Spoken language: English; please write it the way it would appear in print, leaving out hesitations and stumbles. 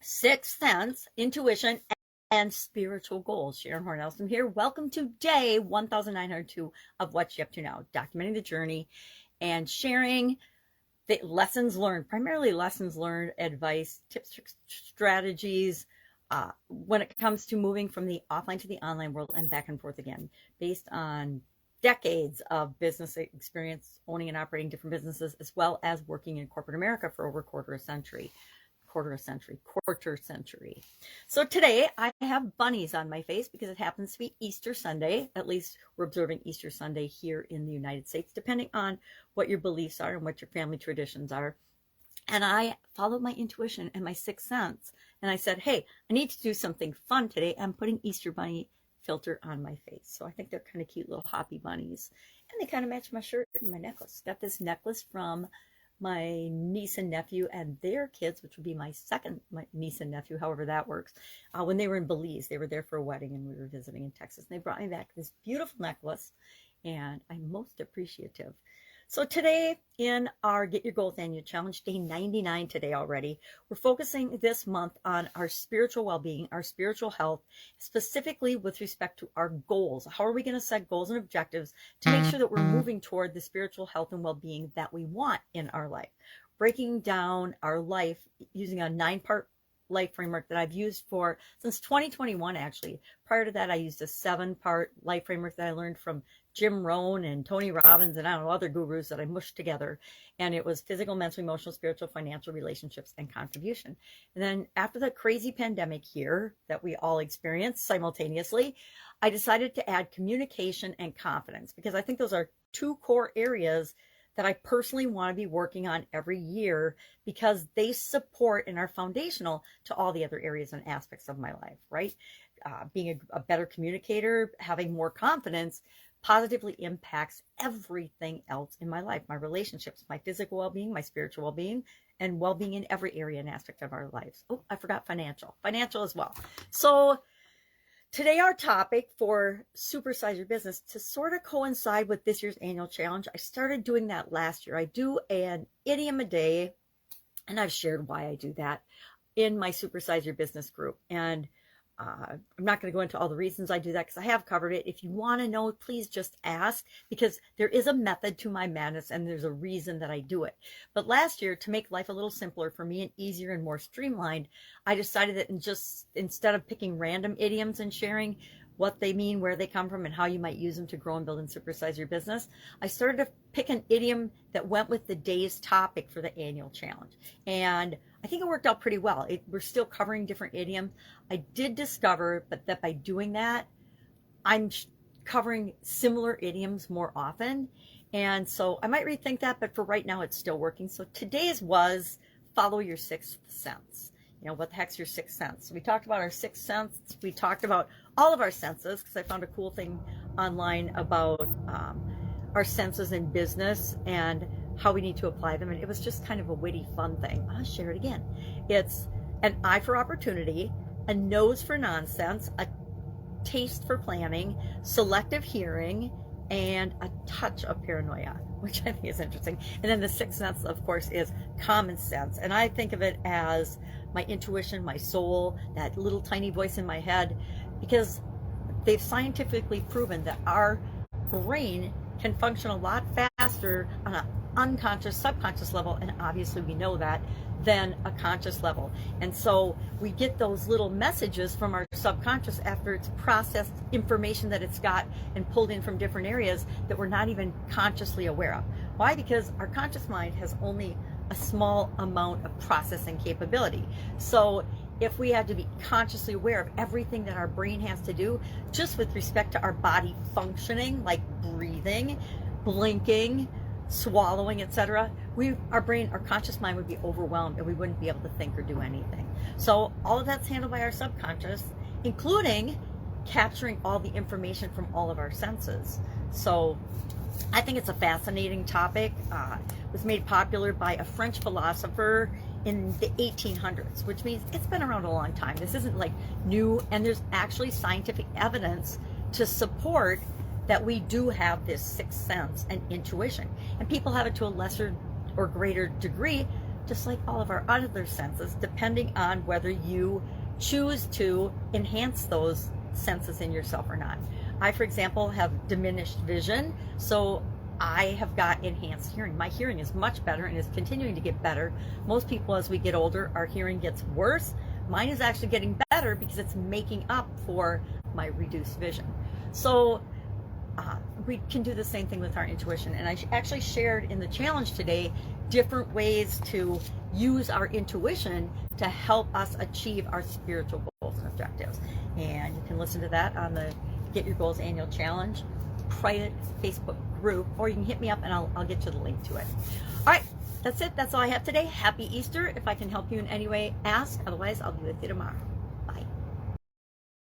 Sixth sense, intuition, and spiritual goals. Sharon Horne-Ellstrom here. Welcome to day 1902 of What You Up To Now, documenting the journey and sharing the lessons learned, primarily lessons learned, advice, tips, strategies, when it comes to moving from the offline to the online world and back and forth again, based on decades of business experience, owning and operating different businesses, as well as working in corporate America for over quarter century. So today I have bunnies on my face because it happens to be Easter Sunday. At least we're observing Easter Sunday here in the United States, depending on what your beliefs are and what your family traditions are. And I followed my intuition and my sixth sense. And I said, hey, I need to do something fun today. I'm putting Easter bunny filter on my face. So I think they're kind of cute little hoppy bunnies. And they kind of match my shirt and my necklace. Got this necklace from my niece and nephew and their kids, which would be my niece and nephew, however that works, when they were in Belize. They were there for a wedding and we were visiting in Texas. And they brought me back this beautiful necklace and I'm most appreciative. So today in our Get Your Goals Annual Challenge, day 99 today already, we're focusing this month on our spiritual well-being, our spiritual health, specifically with respect to our goals. How are we going to set goals and objectives to make sure that we're moving toward the spiritual health and well-being that we want in our life? Breaking down our life using a 9-part life framework that I've used since 2021, actually. Prior to that, I used a 7-part life framework that I learned from Jim Rohn and Tony Robbins and I don't know, other gurus that I mushed together. And it was physical, mental, emotional, spiritual, financial, relationships, and contribution. And then after the crazy pandemic here that we all experienced simultaneously, I decided to add communication and confidence because I think those are 2 core areas that I personally want to be working on every year because they support and are foundational to all the other areas and aspects of my life, right? Being a better communicator, having more confidence positively impacts everything else in my life, my relationships, my physical well-being, my spiritual well-being, and well-being in every area and aspect of our lives. Oh, I forgot financial as well. So today, our topic for Supersize Your Business, to sort of coincide with this year's annual challenge, I started doing that last year. I do an idiom a day, and I've shared why I do that in my Supersize Your Business group. And I'm not going to go into all the reasons I do that because I have covered it. If you want to know, please just ask because there is a method to my madness and there's a reason that I do it. But last year, to make life a little simpler for me and easier and more streamlined, I decided that instead of picking random idioms and sharing what they mean, where they come from, and how you might use them to grow and build and supersize your business, I started to pick an idiom that went with the day's topic for the annual challenge. And I think it worked out pretty well. We're still covering different idioms. I did discover that by doing that, I'm covering similar idioms more often. And so I might rethink that, but for right now, it's still working. So today's was follow your sixth sense. You know, what the heck's your sixth sense? We talked about our sixth sense. We talked about all of our senses because I found a cool thing online about our senses in business and how we need to apply them. And it was just kind of a witty, fun thing. I'll share it again. It's an eye for opportunity, a nose for nonsense, a taste for planning, selective hearing, and a touch of paranoia, which I think is interesting. And then the sixth sense, of course, is common sense. And I think of it as my intuition, my soul, that little tiny voice in my head, because they've scientifically proven that our brain can function a lot faster on an unconscious, subconscious level, and obviously we know that, than a conscious level. And so we get those little messages from our subconscious after it's processed information that it's got and pulled in from different areas that we're not even consciously aware of. Why? Because our conscious mind has only a small amount of processing capability. So if we had to be consciously aware of everything that our brain has to do, just with respect to our body functioning, like breathing, blinking, swallowing, etc., our brain, our conscious mind would be overwhelmed and we wouldn't be able to think or do anything. So all of that's handled by our subconscious, including capturing all the information from all of our senses. So I think it's a fascinating topic. It was made popular by a French philosopher in the 1800s, which means it's been around a long time. This isn't like new, and there's actually scientific evidence to support that we do have this sixth sense and intuition. And people have it to a lesser or greater degree just like all of our other senses, depending on whether you choose to enhance those senses in yourself or not. I, for example, have diminished vision, so I have got enhanced hearing. My hearing is much better and is continuing to get better. Most people, as we get older, our hearing gets worse. Mine is actually getting better because it's making up for my reduced vision. So we can do the same thing with our intuition. And I actually shared in the challenge today different ways to use our intuition to help us achieve our spiritual goals and objectives. And you can listen to that on the Get Your Goals Annual Challenge private Facebook group, or you can hit me up and I'll get you the link to it. All right, that's it. That's all I have today. Happy Easter. If I can help you in any way, ask. Otherwise, I'll be with you tomorrow.